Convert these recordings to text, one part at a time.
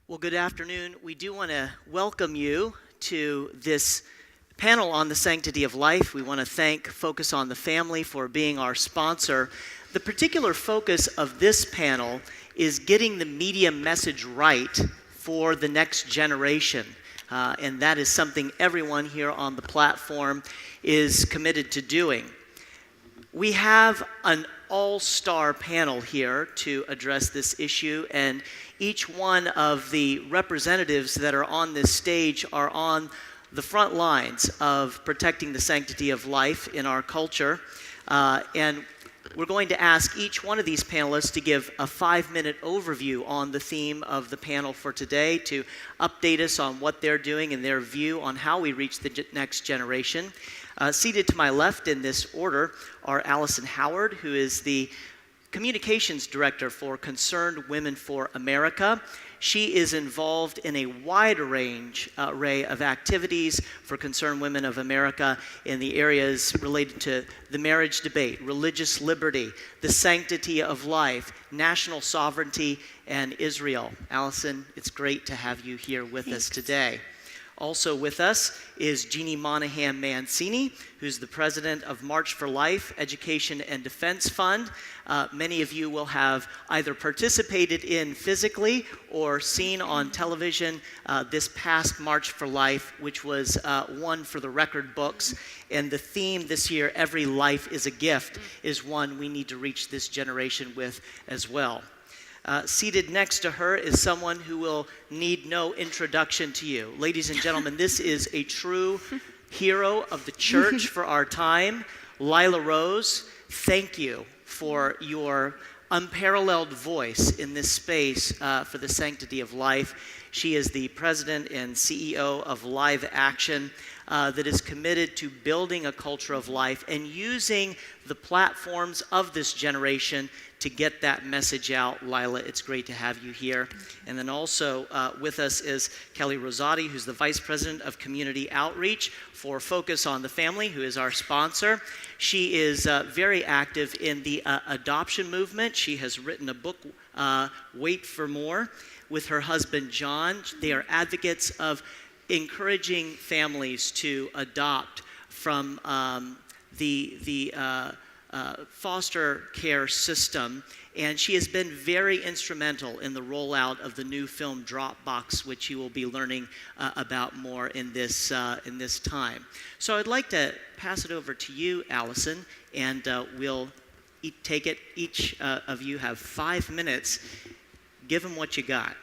Well, good afternoon. We do want to welcome you to this panel on the sanctity of life. We want to thank Focus on the Family for being our sponsor. The particular focus of this panel is getting the media message right for the next generation. And that is something everyone here on the platform is committed to doing. We have an all-star panel here to address this issue, and each one of the representatives that are on this stage are on the front lines of protecting the sanctity of life in our culture. And we're going to ask each one of these panelists to give a 5-minute overview on the theme of the panel for today, to update us on what they're doing and their view on how we reach the next generation. Seated to my left in this order are Alison Howard, who is the Communications Director for Concerned Women for America. She is involved in a wide array of activities for Concerned Women of America in the areas related to the marriage debate, religious liberty, the sanctity of life, national sovereignty, and Israel. Alison, it's great to have you here with us today. Also with us is Jeanne Monahan-Mancini, who's the president of March for Life Education and Defense Fund. Many of you will have either participated in physically or seen on television this past March for Life, which was one for the record books. And the theme this year, Every Life is a Gift, is one we need to reach this generation with as well. Seated next to her is someone who will need no introduction to you. Ladies and gentlemen, this is a true hero of the church for our time, Lila Rose. Thank you for your unparalleled voice in this space for the sanctity of life. She is the president and CEO of Live Action that is committed to building a culture of life and using the platforms of this generation to get that message out. Lila, it's great to have you here. And then also with us is Kelly Rosati, who's the Vice President of Community Outreach for Focus on the Family, who is our sponsor. She is very active in the adoption movement. She has written a book, Wait for More, with her husband, John. They are advocates of encouraging families to adopt from the foster care system, and she has been very instrumental in the rollout of the new film Dropbox, which you will be learning about more in this time. So I'd like to pass it over to you, Alison, and we'll take it. Each of you have 5 minutes. Give them what you got.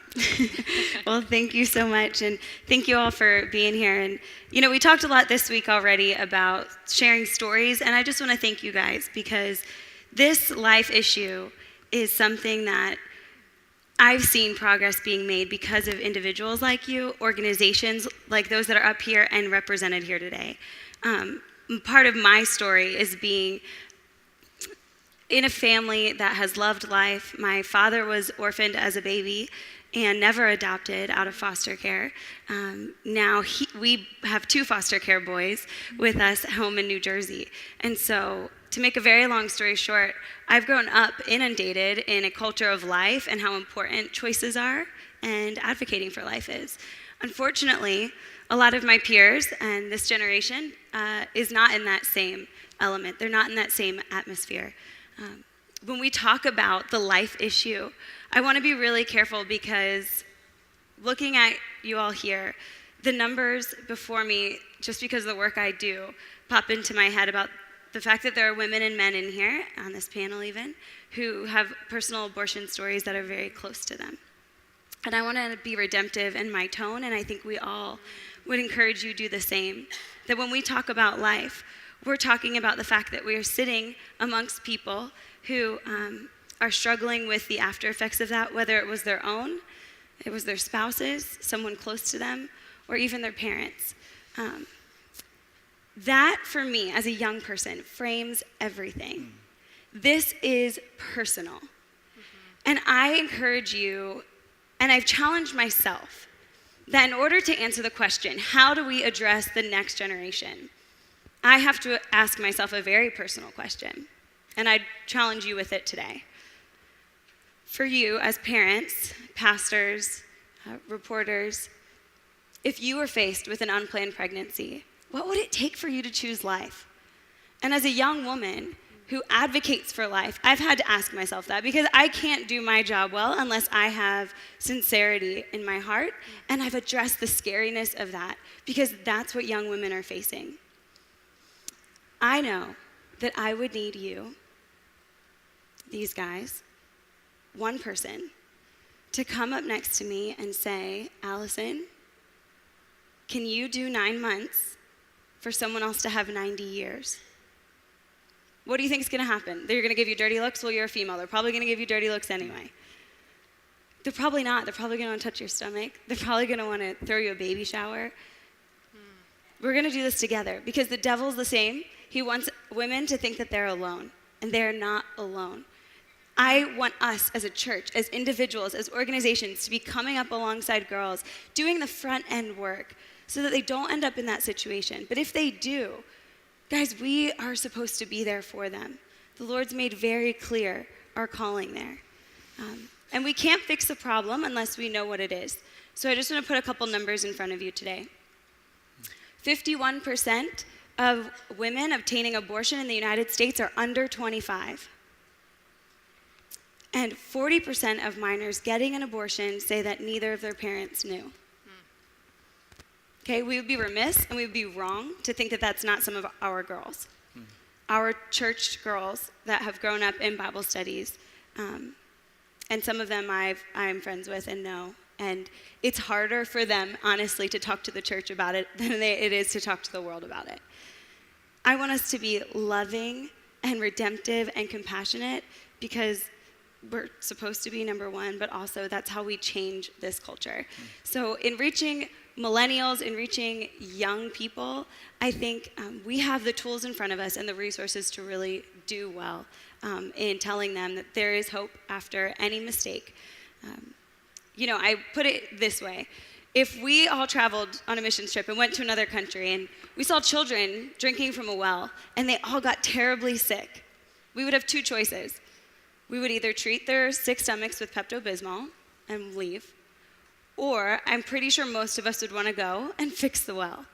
Well, thank you so much, and thank you all for being here. And we talked a lot this week already about sharing stories, and I just want to thank you guys, because this life issue is something that I've seen progress being made because of individuals like you, organizations like those that are up here and represented here today. Part of my story is being in a family that has loved life. My father was orphaned as a baby and never adopted out of foster care. Now we have 2 foster care boys with us at home in New Jersey. And so, to make a very long story short, I've grown up inundated in a culture of life and how important choices are and advocating for life is. Unfortunately, a lot of my peers and this generation is not in that same element. They're not in that same atmosphere. When we talk about the life issue, I want to be really careful, because looking at you all here, the numbers before me, just because of the work I do, pop into my head about the fact that there are women and men in here, on this panel even, who have personal abortion stories that are very close to them. And I want to be redemptive in my tone, and I think we all would encourage you to do the same. That when we talk about life, we're talking about the fact that we are sitting amongst people who are struggling with the after effects of that, whether it was their own, it was their spouses, someone close to them, or even their parents. That, for me, as a young person, frames everything. This is personal. And I encourage you, and I've challenged myself, that in order to answer the question, how do we address the next generation, I have to ask myself a very personal question, and I challenge you with it today. For you, as parents, pastors, reporters, if you were faced with an unplanned pregnancy, what would it take for you to choose life? And as a young woman who advocates for life, I've had to ask myself that, because I can't do my job well unless I have sincerity in my heart, and I've addressed the scariness of that, because that's what young women are facing. I know that I would need you, these guys, one person, to come up next to me and say, Alison, can you do 9 months for someone else to have 90 years? What do you think is going to happen? They're going to give you dirty looks? Well, you're a female. They're probably going to give you dirty looks anyway. They're probably not. They're probably going to want to touch your stomach. They're probably going to want to throw you a baby shower. We're going to do this together, because the devil's the same. He wants women to think that they're alone, and they're not alone. I want us as a church, as individuals, as organizations, to be coming up alongside girls, doing the front end work so that they don't end up in that situation. But if they do, guys, we are supposed to be there for them. The Lord's made very clear our calling there. And we can't fix the problem unless we know what it is. So I just want to put a couple numbers in front of you today. 51% of women obtaining abortion in the United States are under 25. And 40% of minors getting an abortion say that neither of their parents knew. Okay, we would be remiss and we would be wrong to think that that's not some of our girls. Our church girls that have grown up in Bible studies. And some of them I'm friends with and know. And it's harder for them, honestly, to talk to the church about it than it is to talk to the world about it. I want us to be loving and redemptive and compassionate, because we're supposed to be number one, but also that's how we change this culture. So in reaching millennials, in reaching young people, I think we have the tools in front of us and the resources to really do well in telling them that there is hope after any mistake. I put it this way. If we all traveled on a mission trip and went to another country and we saw children drinking from a well and they all got terribly sick, we would have two choices. We would either treat their sick stomachs with Pepto-Bismol and leave, or I'm pretty sure most of us would want to go and fix the well.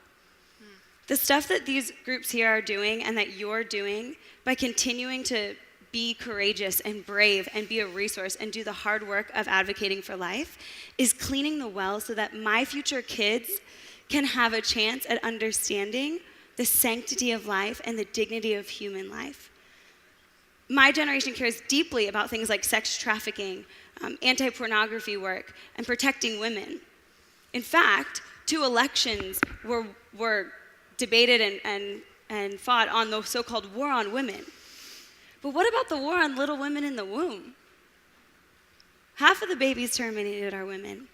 The stuff that these groups here are doing and that you're doing by continuing to be courageous and brave and be a resource and do the hard work of advocating for life is cleaning the well so that my future kids can have a chance at understanding the sanctity of life and the dignity of human life. My generation cares deeply about things like sex trafficking, anti-pornography work, and protecting women. In fact, 2 elections were debated and fought on the so-called war on women. But what about the war on little women in the womb? Half of the babies terminated are women.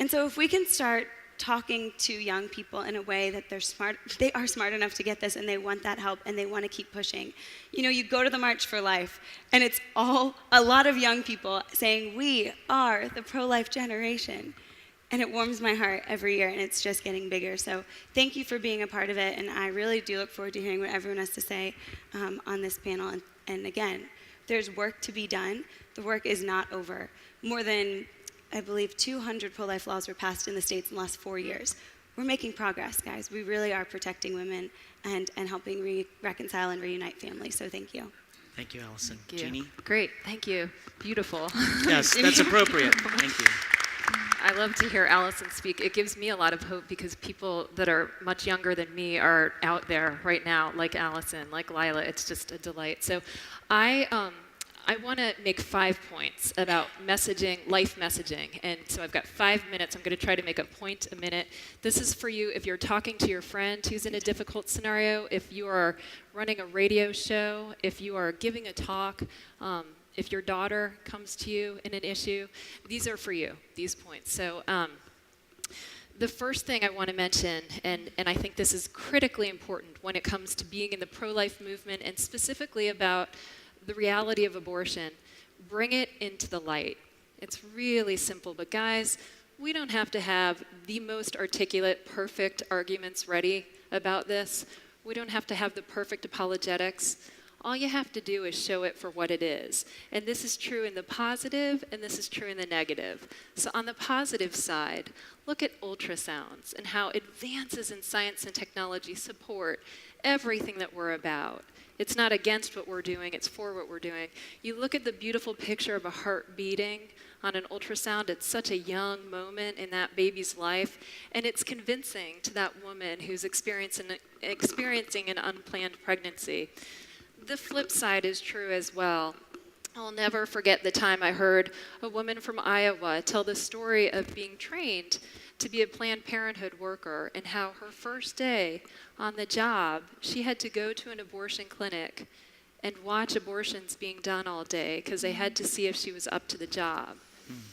And so if we can start talking to young people in a way that they are smart enough to get this, and they want that help, and they want to keep pushing. You go to the March for Life, and it's a lot of young people saying, we are the pro-life generation. And it warms my heart every year, and it's just getting bigger. So thank you for being a part of it, and I really do look forward to hearing what everyone has to say on this panel. And again, there's work to be done. The work is not over. More than, I believe, 200 pro-life laws were passed in the States in the last 4 years. We're making progress, guys. We really are protecting women and helping reconcile and reunite families. So thank you. Thank you, Alison. Thank you. Jeannie? Great, thank you. Beautiful. Yes, that's appropriate. Thank you. I love to hear Alison speak. It gives me a lot of hope, because people that are much younger than me are out there right now, like Alison, like Lila. It's just a delight. So I want to make 5 points about messaging, life messaging. And so I've got 5 minutes. I'm going to try to make a point a minute. This is for you if you're talking to your friend who's in a difficult scenario, if you are running a radio show, if you are giving a talk, if your daughter comes to you in an issue. These are for you, these points. So the first thing I want to mention, and I think this is critically important when it comes to being in the pro-life movement, and specifically about the reality of abortion, bring it into the light. It's really simple, but guys, we don't have to have the most articulate, perfect arguments ready about this. We don't have to have the perfect apologetics. All you have to do is show it for what it is. And this is true in the positive, and this is true in the negative. So on the positive side, look at ultrasounds and how advances in science and technology support everything that we're about. It's not against what we're doing, it's for what we're doing. You look at the beautiful picture of a heart beating on an ultrasound at such a young moment in that baby's life, and it's convincing to that woman who's experiencing an unplanned pregnancy. The flip side is true as well. I'll never forget the time I heard a woman from Iowa tell the story of being trained to be a Planned Parenthood worker and how her first day on the job, she had to go to an abortion clinic and watch abortions being done all day because they had to see if she was up to the job.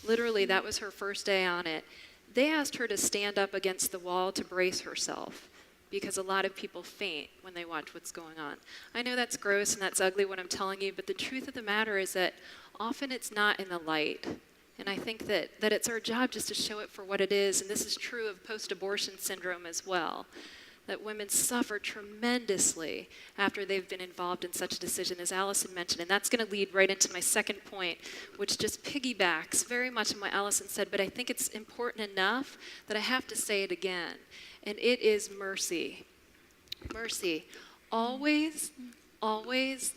Literally, that was her first day on it. They asked her to stand up against the wall to brace herself because a lot of people faint when they watch what's going on. I know that's gross and that's ugly what I'm telling you, but the truth of the matter is that often it's not in the light. And I think that it's our job just to show it for what it is, and this is true of post-abortion syndrome as well, that women suffer tremendously after they've been involved in such a decision, as Alison mentioned. And that's going to lead right into my second point, which just piggybacks very much on what Alison said, but I think it's important enough that I have to say it again. And it is mercy. Mercy. Always, always,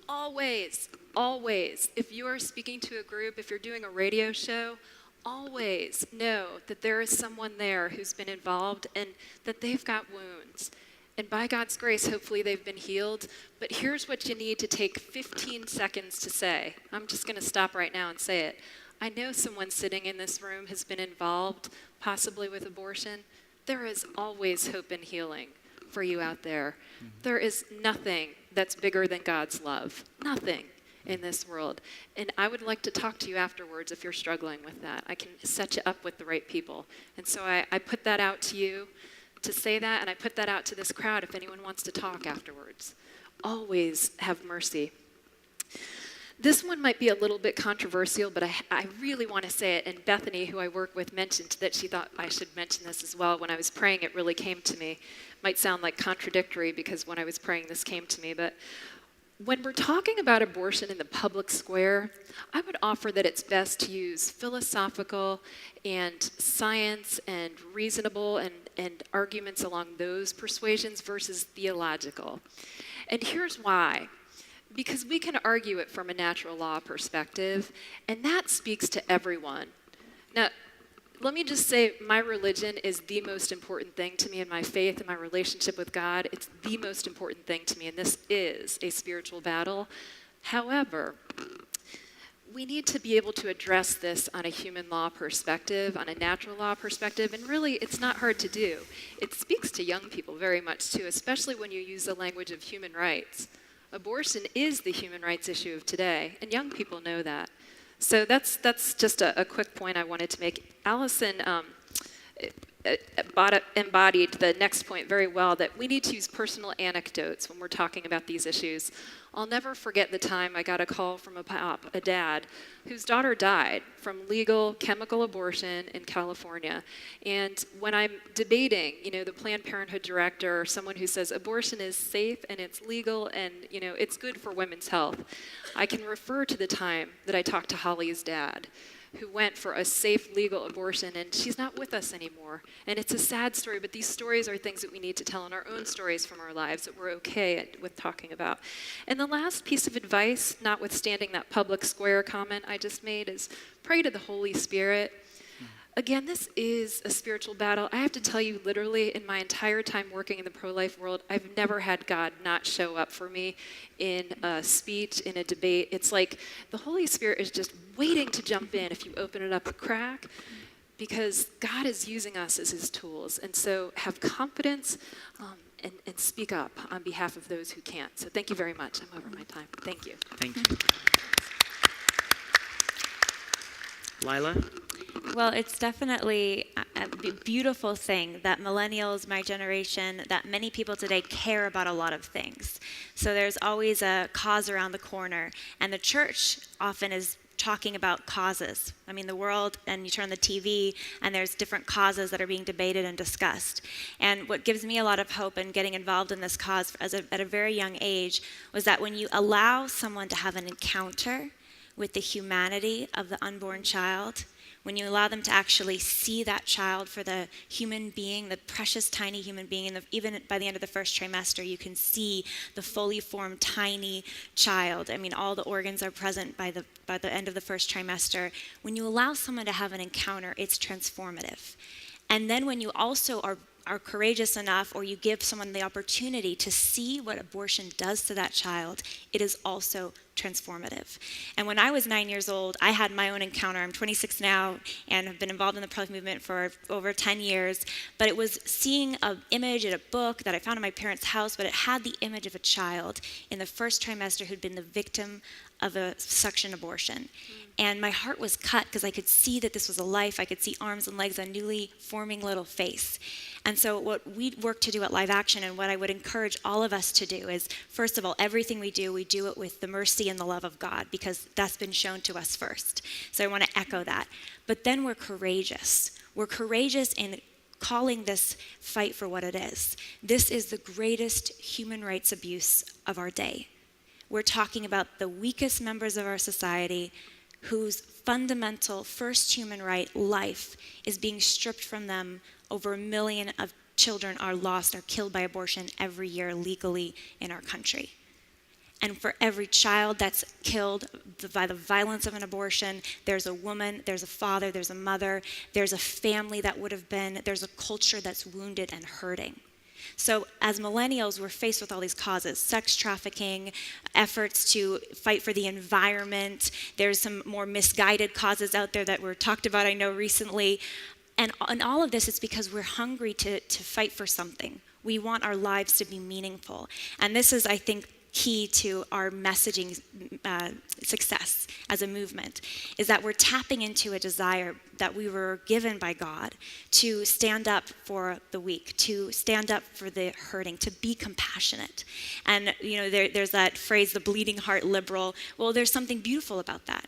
always, always. If you are speaking to a group, if you're doing a radio show, always know that there is someone there who's been involved and that they've got wounds. And by God's grace, hopefully they've been healed. But here's what you need to take 15 seconds to say. I'm just going to stop right now and say it. I know someone sitting in this room has been involved, possibly with abortion. There is always hope and healing for you out there. There is nothing that's bigger than God's love. Nothing in this world. And I would like to talk to you afterwards if you're struggling with that. I can set you up with the right people. And so I put that out to you to say that, and I put that out to this crowd if anyone wants to talk afterwards. Always have mercy. This one might be a little bit controversial, but I really want to say it. And Bethany, who I work with, mentioned that she thought I should mention this as well. When I was praying, it really came to me. Might sound like contradictory because when I was praying, this came to me. But when we're talking about abortion in the public square, I would offer that it's best to use philosophical and science and reasonable and arguments along those persuasions versus theological. And here's why. Because we can argue it from a natural law perspective, and that speaks to everyone. Now, let me just say my religion is the most important thing to me in my faith and my relationship with God. It's the most important thing to me, and this is a spiritual battle. However, we need to be able to address this on a human law perspective, on a natural law perspective, and really it's not hard to do. It speaks to young people very much too, especially when you use the language of human rights. Abortion is the human rights issue of today, and young people know that. So that's just a quick point I wanted to make. Alison embodied the next point very well, that we need to use personal anecdotes when we're talking about these issues. I'll never forget the time I got a call from a dad, whose daughter died from legal chemical abortion in California. And when I'm debating, the Planned Parenthood director or someone who says abortion is safe and it's legal and, it's good for women's health, I can refer to the time that I talked to Holly's dad, who went for a safe, legal abortion, and she's not with us anymore. And it's a sad story, but these stories are things that we need to tell in our own stories from our lives that we're okay with talking about. And the last piece of advice, notwithstanding that public square comment I just made, is pray to the Holy Spirit. Again, this is a spiritual battle. I have to tell you, literally, in my entire time working in the pro-life world, I've never had God not show up for me in a speech, in a debate. It's like the Holy Spirit is just waiting to jump in if you open it up a crack, because God is using us as his tools. And so have confidence and speak up on behalf of those who can't. So thank you very much. I'm over my time. Thank you. Thank you. Lila? Well, it's definitely a beautiful thing that millennials, my generation, that many people today care about a lot of things. So there's always a cause around the corner, and the church often is talking about causes. I mean, the world, and you turn on the TV, and there's different causes that are being debated and discussed. And what gives me a lot of hope in getting involved in this cause at a very young age was that when you allow someone to have an encounter with the humanity of the unborn child, when you allow them to actually see that child for the human being, the precious tiny human being, and even by the end of the first trimester, you can see the fully formed tiny child. I mean, all the organs are present by the end of the first trimester. When you allow someone to have an encounter, it's transformative. And then when you also are courageous enough, or you give someone the opportunity to see what abortion does to that child, it is also transformative. And when I was 9 years old, I had my own encounter. I'm 26 now and have been involved in the pro-life movement for over 10 years. But it was seeing an image in a book that I found in my parents' house, but it had the image of a child in the first trimester who'd been the victim of a suction abortion. And my heart was cut because I could see that this was a life. I could see arms and legs, a newly forming little face. And so what we work to do at Live Action, and what I would encourage all of us to do, is, first of all, everything we do it with the mercy and the love of God, because that's been shown to us first. So I want to echo that. But then we're courageous. We're courageous in calling this fight for what it is. This is the greatest human rights abuse of our day. We're talking about the weakest members of our society, whose fundamental first human right, life, is being stripped from them. Over 1 million of children are lost or killed by abortion every year legally in our country. And for every child that's killed by the violence of an abortion, there's a woman, there's a father, there's a mother, there's a family that would have been, there's a culture that's wounded and hurting. So as millennials, we're faced with all these causes: sex trafficking, efforts to fight for the environment. There's some more misguided causes out there that were talked about, I know, recently. And all of this is because we're hungry to fight for something. We want our lives to be meaningful. And this is, I think, key to our messaging success as a movement, is that we're tapping into a desire that we were given by God to stand up for the weak, to stand up for the hurting, to be compassionate. And there's that phrase, the bleeding heart liberal. Well, there's something beautiful about that.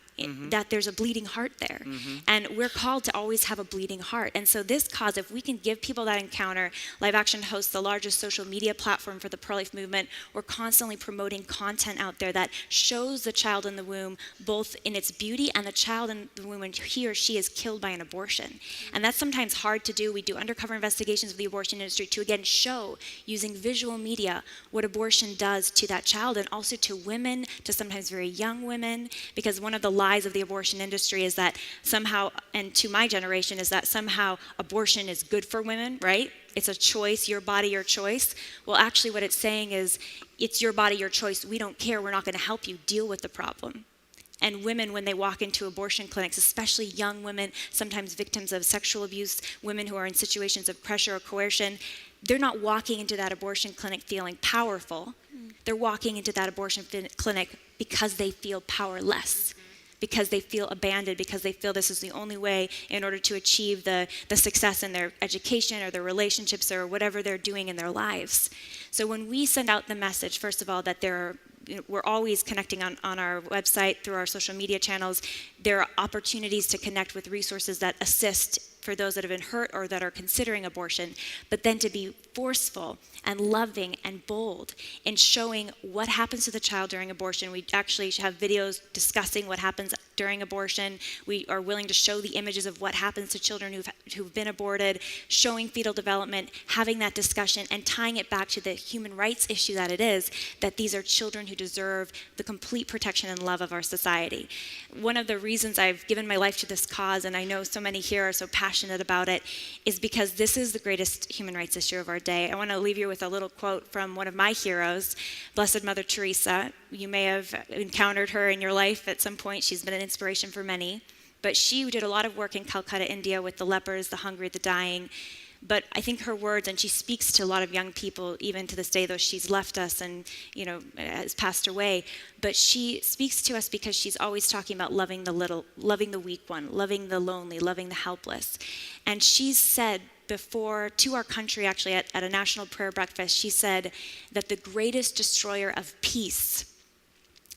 That there's a bleeding heart there. And we're called to always have a bleeding heart. And so this cause, if we can give people that encounter, Live Action hosts the largest social media platform for the pro-life movement. We're constantly promoting content out there that shows the child in the womb, both in its beauty and the child in the womb when he or she is killed by an abortion. And that's sometimes hard to do. We do undercover investigations of the abortion industry to, again, show, using visual media, what abortion does to that child, and also to women, to sometimes very young women, because one of the lies of the abortion industry is that somehow, and to my generation, is that somehow abortion is good for women, right? It's a choice, your body, your choice. Well, actually what it's saying is, it's your body, your choice. We don't care. We're not going to help you deal with the problem. And women, when they walk into abortion clinics, especially young women, sometimes victims of sexual abuse, women who are in situations of pressure or coercion, they're not walking into that abortion clinic feeling powerful. They're walking into that abortion clinic because they feel powerless, because they feel abandoned, because they feel this is the only way in order to achieve the success in their education or their relationships or whatever they're doing in their lives. So when we send out the message, first of all, that we're always connecting on our website, through our social media channels, there are opportunities to connect with resources that assist for those that have been hurt or that are considering abortion, but then to be forceful and loving and bold in showing what happens to the child during abortion. We actually have videos discussing what happens during abortion. We are willing to show the images of what happens to children who've been aborted, showing fetal development, having that discussion, and tying it back to the human rights issue that it is, that these are children who deserve the complete protection and love of our society. One of the reasons I've given my life to this cause, and I know so many here are so passionate about it, is because this is the greatest human rights issue of our day. I want to leave you with a little quote from one of my heroes, Blessed Mother Teresa. You may have encountered her in your life at some point. She's been an inspiration for many. But she did a lot of work in Calcutta, India, with the lepers, the hungry, the dying. But I think her words, and she speaks to a lot of young people, even to this day, though she's left us and, has passed away. But she speaks to us because she's always talking about loving the little, loving the weak one, loving the lonely, loving the helpless. And she's said before, to our country, actually, at a national prayer breakfast, she said that the greatest destroyer of peace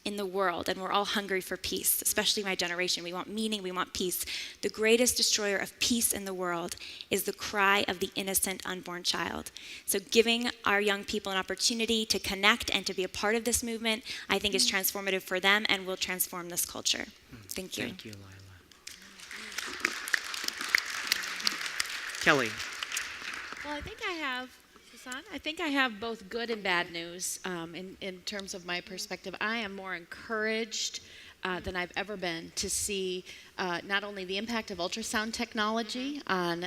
in the world, and we're all hungry for peace, especially my generation. We want meaning, we want peace. The greatest destroyer of peace in the world is the cry of the innocent unborn child. So giving our young people an opportunity to connect and to be a part of this movement, I think is transformative for them and will transform this culture. Thank you. Thank you, Lila. Kelly. Well, I think I have both good and bad news in terms of my perspective. I am more encouraged than I've ever been to see not only the impact of ultrasound technology on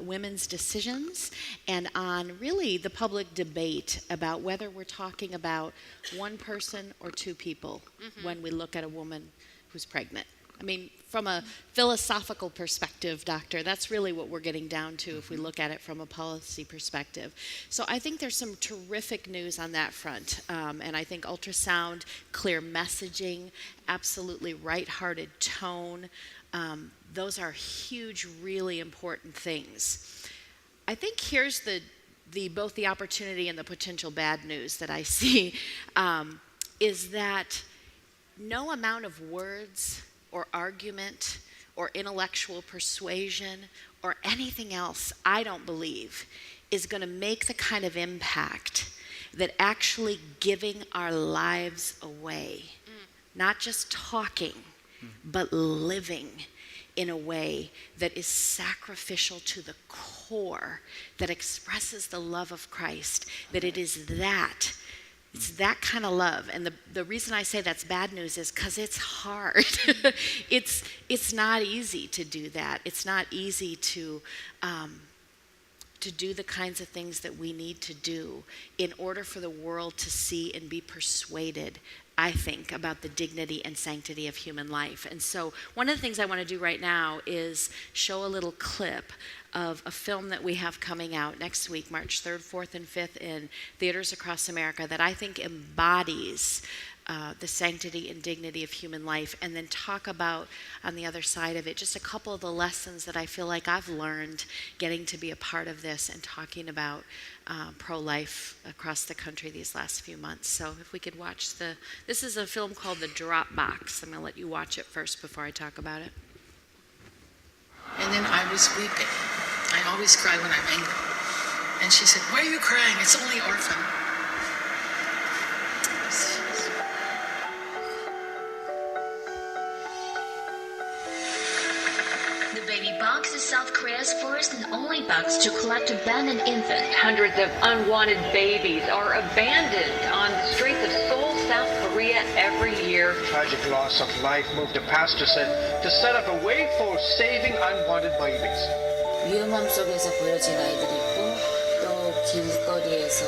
women's decisions and on really the public debate about whether we're talking about one person or two people when we look at a woman who's pregnant. I mean, from a philosophical perspective, doctor, that's really what we're getting down to if we look at it from a policy perspective. So I think there's some terrific news on that front. And I think ultrasound, clear messaging, absolutely right-hearted tone, those are huge, really important things. I think here's both the opportunity and the potential bad news that I see is that no amount of words or argument or intellectual persuasion or anything else, I don't believe, is going to make the kind of impact that actually giving our lives away, not just talking, but living in a way that is sacrificial to the core, that expresses the love of Christ, that it is that. It's that kind of love. And the reason I say that's bad news is because it's hard. It's not easy to do that. It's not easy to do the kinds of things that we need to do in order for the world to see and be persuaded, I think, about the dignity and sanctity of human life. And so one of the things I want to do right now is show a little clip of a film that we have coming out next week, March 3rd, 4th, and 5th in theaters across America that I think embodies the sanctity and dignity of human life, and then talk about, on the other side of it, just a couple of the lessons that I feel like I've learned getting to be a part of this and talking about pro-life across the country these last few months. So if we could watch this is a film called The Drop Box. I'm going to let you watch it first before I talk about it. And then I was weeping. I always cry when I'm angry. And she said, "Why are you crying? It's only orphan." The baby box is South Korea's first and only box to collect abandoned infants. Hundreds of unwanted babies are abandoned on the streets of Seoul, South Korea every year. Tragic loss of life moved the pastor said to set up a way for saving unwanted babies. 위험함 속에서 버려진 아이들이 있고 또 길거리에서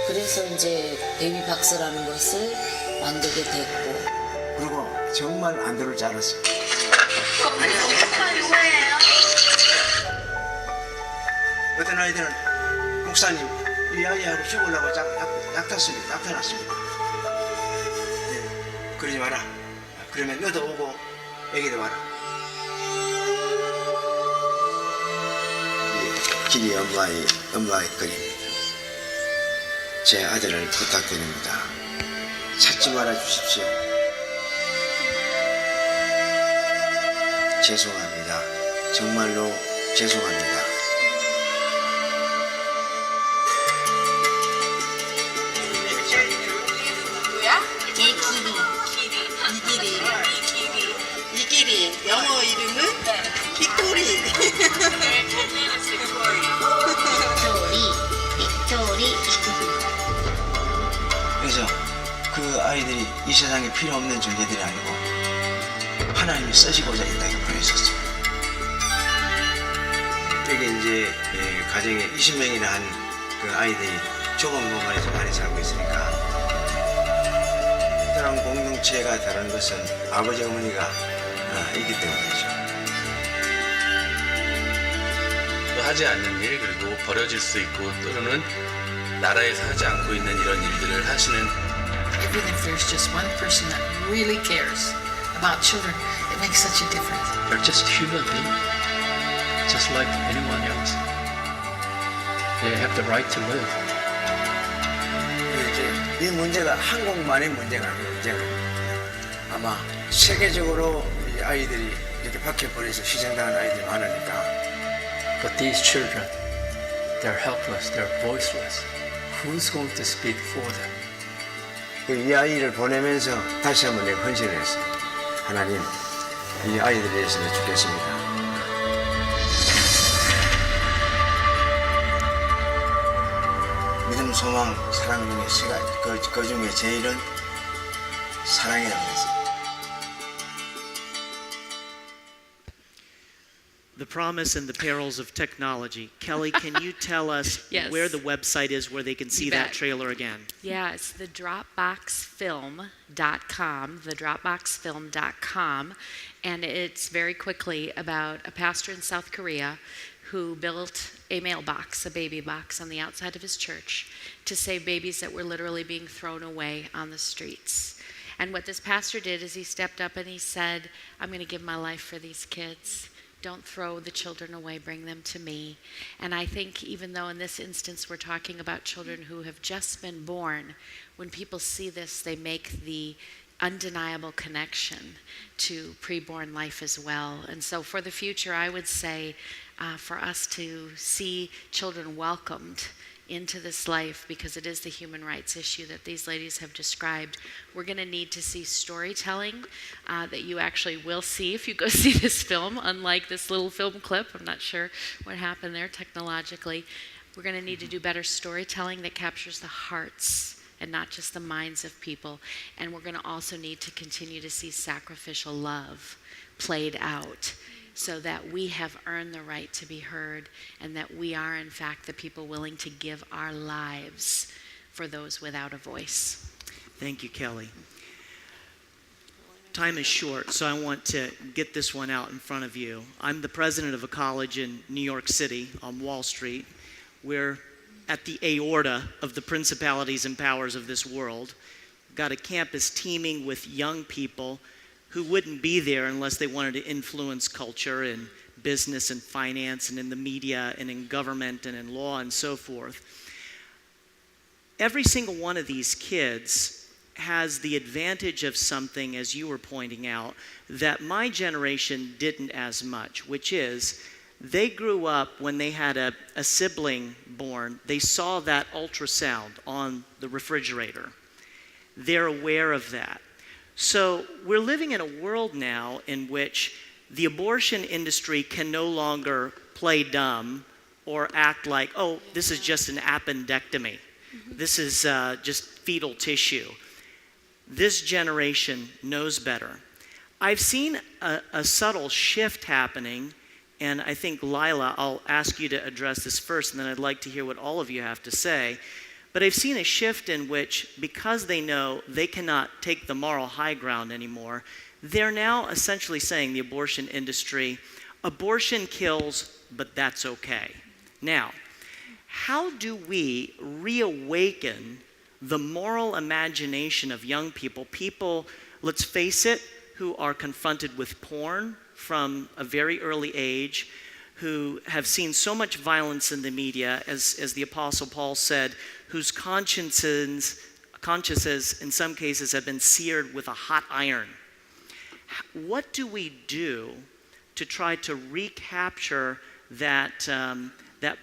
그래서 이제 베이비 박스라는 것을 만들게 됐고 그리고 정말 안도를 잘 알았습니다. 어떤 아이들은 목사님 이 아이하고 죽으려고 약탈났습니다. 네, 그러지 마라. 그러면 너도 오고 애기도 와라. 길이 엄마의 거리입니다. 제 아들을 부탁드립니다. 찾지 말아 주십시오. 죄송합니다. 정말로 죄송합니다. 누구야? 이 길이 영어 이름은 빅토리. 빅토리. 그래서 그 아이들이 이 세상에 필요 없는 존재들이 아니고 하나님이 쓰시고자 이 땅에 보내셨어요. 여기 이제 가정에 20명이나 한 그 아이들이 좁은 공간에서 많이 살고 있으니까 특별한 공동체가 다른 것은 아버지 어머니가 있기 때문이죠. 또 하지 않는 일, 그리고 버려질 수 있고 또는 나라에서 하지 않고 있는 이런 일들을 하시는. Even if there's just one person that really cares about children, it makes such a difference. They're just human beings, just like anyone else. They have the right to live. 이제 이 문제가 한국만의 문제가 아니고 문제가 아마 세계적으로 이 아이들이 이렇게 밖에 버려서 희생당하는 아이들이 많으니까. But these children, they're helpless, they're voiceless. Who's going to speak for them? 이 아이를 보내면서 다시 한번 내가 헌신을 했어요. 하나님, 이 아이들에 대해서 죽겠습니다. 믿음, 소망, 사랑 중에 그 중에 제일은 사랑이라는 거죠. The promise and the perils of technology. Kelly, can you tell us Yes. where the website is where they can see that bet. trailer again? Yeah, it's the Dropboxfilm.com, thedropboxfilm.com, and it's very quickly about a pastor in South Korea who built a mailbox, a baby box on the outside of his church to save babies that were literally being thrown away on the streets. And what this pastor did is he stepped up and he said, I'm going to give my life for these kids. Don't throw the children away, bring them to me. And I think even though in this instance we're talking about children who have just been born, when people see this, they make the undeniable connection to preborn life as well. And so for the future, I would say for us to see children welcomed into this life, because it is the human rights issue that these ladies have described, we're going to need to see storytelling that you actually will see if you go see this film, unlike this little film clip. I'm not sure what happened there technologically. We're going to need to do better storytelling that captures the hearts and not just the minds of people. And we're going to also need to continue to see sacrificial love played out, so that we have earned the right to be heard, and that we are, in fact, the people willing to give our lives for those without a voice. Thank you, Kelly. Time is short, so I want to get this one out in front of you. I'm the president of a college in New York City on Wall Street. We're at the aorta of the principalities and powers of this world. We've got a campus teeming with young people who wouldn't be there unless they wanted to influence culture and business and finance and in the media and in government and in law and so forth. Every single one of these kids has the advantage of something, as you were pointing out, that my generation didn't as much, which is they grew up when they had a sibling born. They saw that ultrasound on the refrigerator. They're aware of that. So we're living in a world now in which the abortion industry can no longer play dumb or act like, oh, this is just an appendectomy. This is just fetal tissue. This generation knows better. I've seen a subtle shift happening, and I think, Lila, I'll ask you to address this first, and then I'd like to hear what all of you have to say. But I've seen a shift in which, because they know they cannot take the moral high ground anymore, they're now essentially saying, the abortion industry, abortion kills, but that's okay. Now, how do we reawaken the moral imagination of young people, let's face it, who are confronted with porn from a very early age, who have seen so much violence in the media, as the Apostle Paul said, whose consciences in some cases have been seared with a hot iron. What do we do to try to recapture that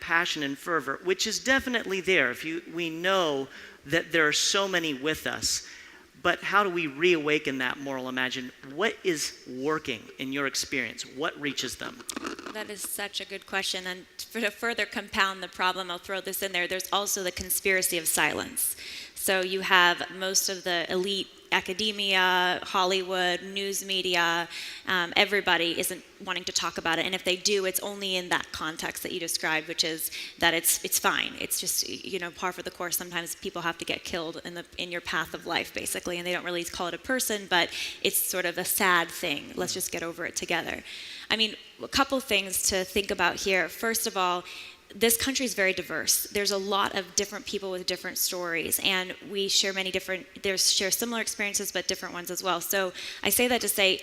passion and fervor, which is definitely there? We know that there are so many with us, but how do we reawaken that moral imagination? What is working in your experience? What reaches them? That is such a good question. And to further compound the problem, I'll throw this in there. There's also the conspiracy of silence. So you have most of the elite academia, Hollywood, news media, everybody isn't wanting to talk about it. And if they do, it's only in that context that you described, which is that it's fine. It's just, par for the course. Sometimes people have to get killed in your path of life, basically, and they don't really call it a person, but it's sort of a sad thing. Let's just get over it together. I mean, a couple things to think about here. First of all, this country is very diverse. There's a lot of different people with different stories, and we share share similar experiences, but different ones as well. So I say that to say,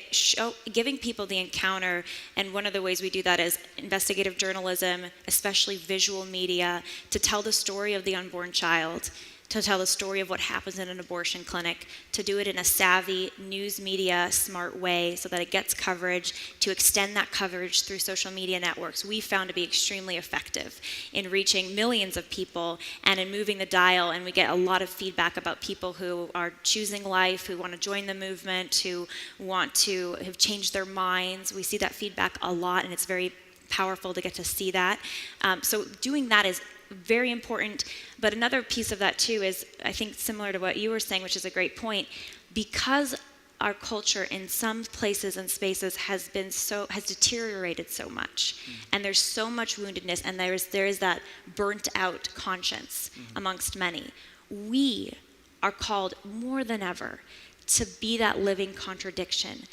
giving people the encounter, and one of the ways we do that is investigative journalism, especially visual media, to tell the story of the unborn child, to tell the story of what happens in an abortion clinic, to do it in a savvy, news media, smart way so that it gets coverage, to extend that coverage through social media networks, we found to be extremely effective in reaching millions of people and in moving the dial. And we get a lot of feedback about people who are choosing life, who want to join the movement, who want to have changed their minds. We see that feedback a lot, and it's very powerful to get to see that. So doing that is very important. But another piece of that too is, I think, similar to what you were saying, which is a great point, because our culture in some places and spaces has deteriorated so much, and there's so much woundedness, and there is that burnt out conscience amongst many. We are called more than ever to be that living contradiction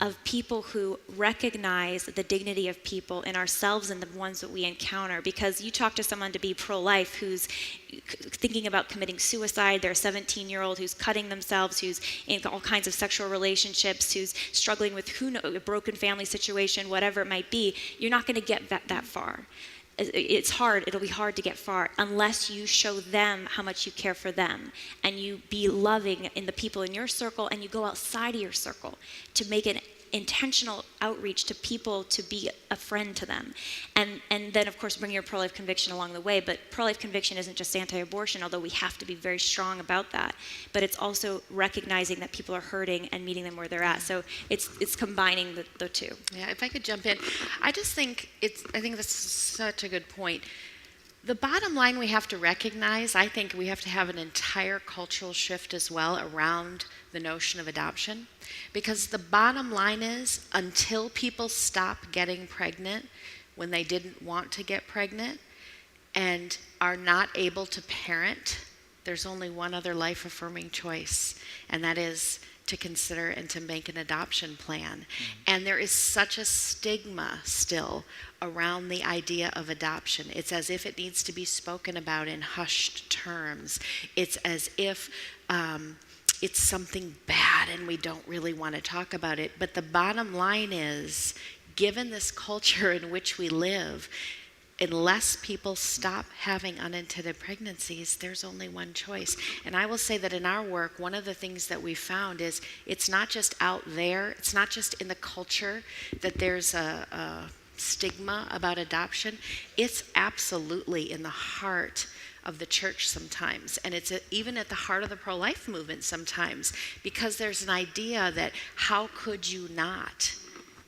of people who recognize the dignity of people in ourselves and the ones that we encounter. Because you talk to someone to be pro-life who's thinking about committing suicide, they're a 17-year-old who's cutting themselves, who's in all kinds of sexual relationships, who's struggling with a broken family situation, whatever it might be, you're not going to get that far. It's hard, it'll be hard to get far unless you show them how much you care for them, and you be loving in the people in your circle, and you go outside of your circle to make an intentional outreach to people to be a friend to them. And then, of course, bring your pro-life conviction along the way. But pro-life conviction isn't just anti-abortion, although we have to be very strong about that. But it's also recognizing that people are hurting and meeting them where they're at. So it's combining the two. Yeah, if I could jump in. I think that's such a good point. The bottom line we have to recognize, I think we have to have an entire cultural shift as well around the notion of adoption. Because the bottom line is, until people stop getting pregnant when they didn't want to get pregnant and are not able to parent, there's only one other life-affirming choice, and that is to consider and to make an adoption plan. And there is such a stigma still around the idea of adoption. It's as if it needs to be spoken about in hushed terms. It's as if it's something bad and we don't really want to talk about it. But the bottom line is, given this culture in which we live, unless people stop having unintended pregnancies, there's only one choice. And I will say that in our work, one of the things that we found is it's not just out there, it's not just in the culture that there's a stigma about adoption. It's absolutely in the heart of the church sometimes, and it's even at the heart of the pro-life movement sometimes, because there's an idea that how could you not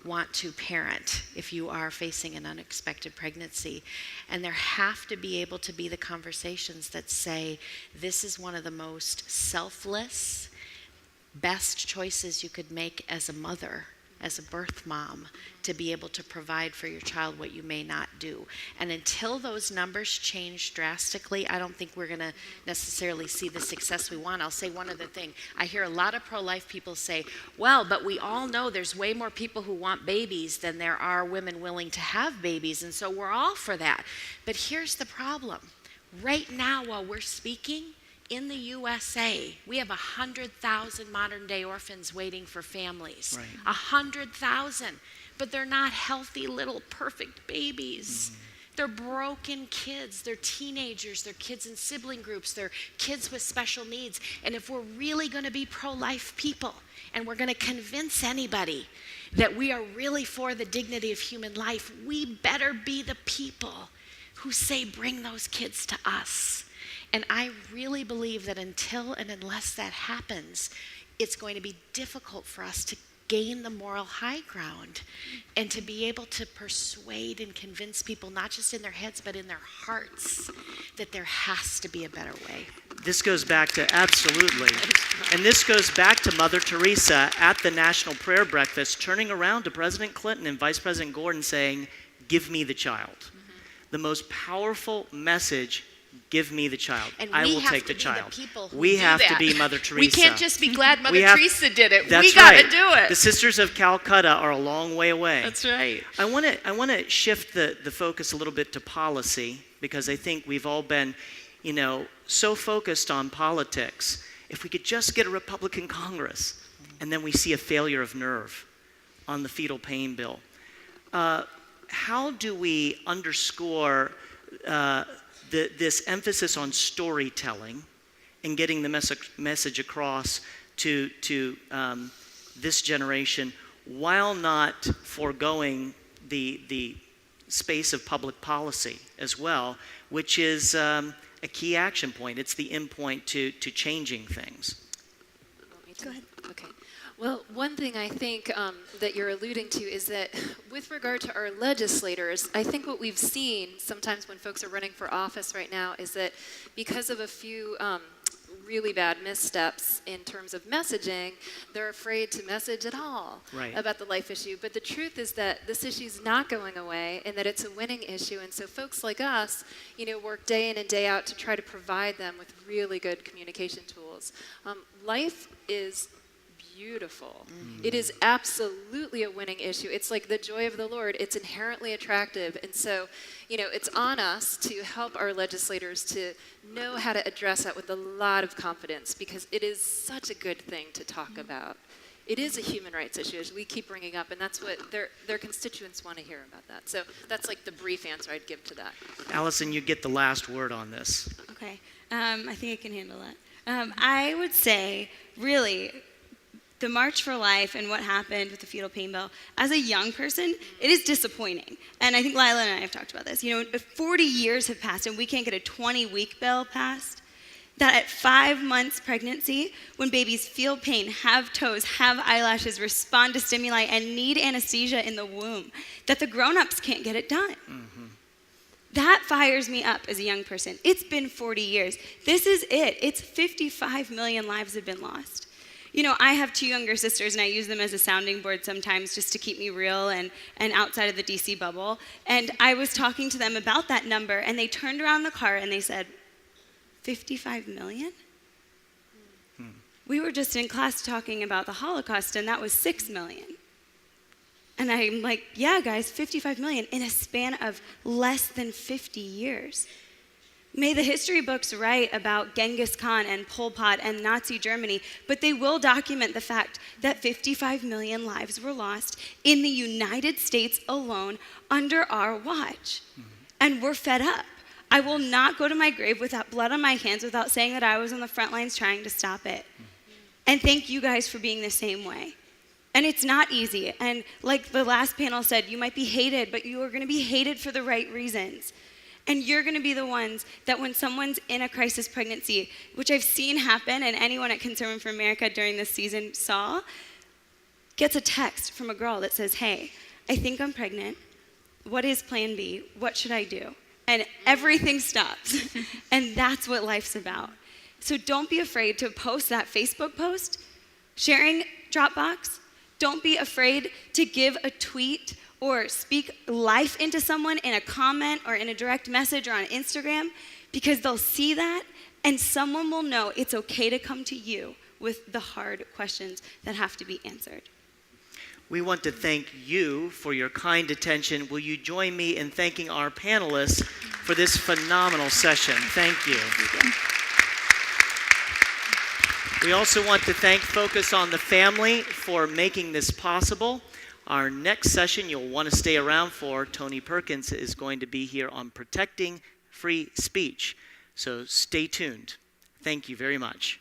want to parent if you are facing an unexpected pregnancy. And there have to be able to be the conversations that say, this is one of the most selfless, best choices you could make as a mother, as a birth mom, to be able to provide for your child what you may not do. And until those numbers change drastically, I don't think we're going to necessarily see the success we want. I'll say one other thing. I hear a lot of pro-life people say, well, but we all know there's way more people who want babies than there are women willing to have babies, and so we're all for that. But here's the problem. Right now, while we're speaking, in the USA, we have 100,000 modern-day orphans waiting for families. Right. 100,000. But they're not healthy little perfect babies. They're broken kids. They're teenagers. They're kids in sibling groups. They're kids with special needs. And if we're really going to be pro-life people, and we're going to convince anybody that we are really for the dignity of human life, we better be the people who say, bring those kids to us. And I really believe that until and unless that happens, it's going to be difficult for us to gain the moral high ground and to be able to persuade and convince people, not just in their heads, but in their hearts, that there has to be a better way. This goes back to, absolutely, and this goes back to Mother Teresa at the National Prayer Breakfast, turning around to President Clinton and Vice President Gordon saying, give me the child. The most powerful message, give me the child. And I will take the child. We have to be Mother Teresa. We can't just be glad Mother Teresa did it. That's we got to right. do it. The Sisters of Calcutta are a long way away. That's right. I want to shift the focus a little bit to policy, because I think we've all been, so focused on politics. If we could just get a Republican Congress, and then we see a failure of nerve on the fetal pain bill. How do we underscore this emphasis on storytelling in getting the message across to this generation while not foregoing the space of public policy as well, which is a key action point. It's the end point to changing things. Go ahead. Okay. Well, one thing I think that you're alluding to is that with regard to our legislators, I think what we've seen sometimes when folks are running for office right now is that because of a few really bad missteps in terms of messaging, they're afraid to message at all about the life issue. But the truth is that this issue is not going away and that it's a winning issue. And so folks like us, work day in and day out to try to provide them with really good communication tools. Life is beautiful. It is absolutely a winning issue. It's like the joy of the Lord. It's inherently attractive. And so, it's on us to help our legislators to know how to address that with a lot of confidence, because it is such a good thing to talk about. It is a human rights issue, as we keep bringing up, and that's what their constituents want to hear about that. So that's like the brief answer I'd give to that. Allison, you get the last word on this. Okay. I think I can handle that. I would say, really, the March for Life and what happened with the fetal pain bill, as a young person, it is disappointing. And I think Lila and I have talked about this. 40 years have passed and we can't get a 20-week bill passed. That at 5 months pregnancy, when babies feel pain, have toes, have eyelashes, respond to stimuli, and need anesthesia in the womb, that the grown-ups can't get it done. Mm-hmm. That fires me up as a young person. It's been 40 years. This is it. It's 55 million lives have been lost. I have 2 younger sisters, and I use them as a sounding board sometimes just to keep me real and outside of the DC bubble. And I was talking to them about that number, and they turned around the car and they said, 55 million? We were just in class talking about the Holocaust, and that was 6 million. And I'm like, yeah, guys, 55 million in a span of less than 50 years. May the history books write about Genghis Khan and Pol Pot and Nazi Germany, but they will document the fact that 55 million lives were lost in the United States alone under our watch. Mm-hmm. And we're fed up. I will not go to my grave without blood on my hands without saying that I was on the front lines trying to stop it. Mm-hmm. And thank you guys for being the same way. And it's not easy. And like the last panel said, you might be hated, but you are going to be hated for the right reasons. And you're going to be the ones that when someone's in a crisis pregnancy, which I've seen happen, and anyone at Concern for America during this season saw, gets a text from a girl that says, hey, I think I'm pregnant. What is plan B? What should I do? And everything stops. And that's what life's about. So don't be afraid to post that Facebook post, sharing Dropbox. Don't be afraid to give a tweet or speak life into someone in a comment or in a direct message or on Instagram, because they'll see that and someone will know it's okay to come to you with the hard questions that have to be answered. We want to thank you for your kind attention. Will you join me in thanking our panelists for this phenomenal session? Thank you. Thank you. We also want to thank Focus on the Family for making this possible. Our next session you'll want to stay around for. Tony Perkins is going to be here on protecting free speech. So stay tuned. Thank you very much.